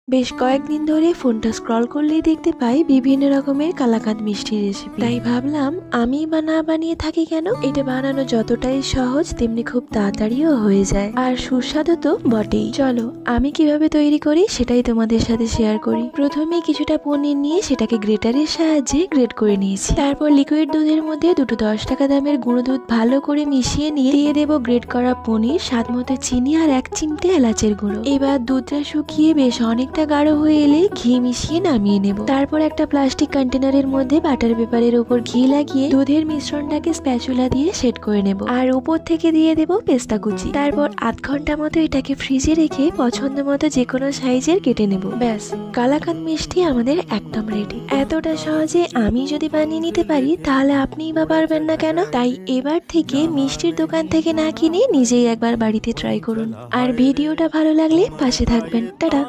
বেশ কয়েকদিন ধরে ফোনটা স্ক্রল করলেই দেখতে পাই বিভিন্ন রকমের কালাকাঁদ মিষ্টির রেসিপি। তাই ভাবলাম আমি না বানিয়ে থাকি কেন। এটা বানানো যতটাই সহজ তেমনি খুব তাড়াতাড়িও হয়ে যায় আর সুস্বাদু তো বটেই। চলো আমি কিভাবে তৈরি করি সেটাই তোমাদের সাথে শেয়ার করি। প্রথমে কিছুটা পনির নিয়ে সেটাকে গ্রেটারের সাহায্যে গ্রেট করে নিয়েছি। তারপর লিকুইড দুধের মধ্যে দুটো 10 টাকা দামের গুঁড়ো দুধ ভালো করে মিশিয়ে নিয়ে দিয়ে দেবো গ্রেট করা পনির, স্বাদ মতো চিনি আর 1 চিমটে এলাচের গুঁড়ো। এবার দুধটা শুকিয়ে বেশ অনেকটা গাঢ় হয়ে এলে ঘি মিশিয়ে নামিয়ে নেব। তারপর একটা প্লাস্টিক কন্টেনারের মধ্যে বাটার পেপারের উপর ঘি লাগিয়ে দুধের মিশ্রণটাকে স্প্যাচুলা দিয়ে সেট করে নেব আর উপর থেকে দিয়ে দেব পেস্তা কুচি। তারপর আধ ঘন্টা মতো এটাকে ফ্রিজে রেখে পছন্দ মতো যে কোনো সাইজের কেটে নেব। ব্যাস, কালাকাঁদ মিষ্টি আমাদের একদম রেডি। এতটা সহজে আমি যদি বানিয়ে নিতে পারি তাহলে আপনিই বা পারবেন না কেন? তাই এবার থেকে মিষ্টির দোকান থেকে না কিনে নিজেই একবার বাড়িতে ট্রাই করুন। আর ভিডিওটা ভালো লাগলে পাশে থাকবেন। টাটা।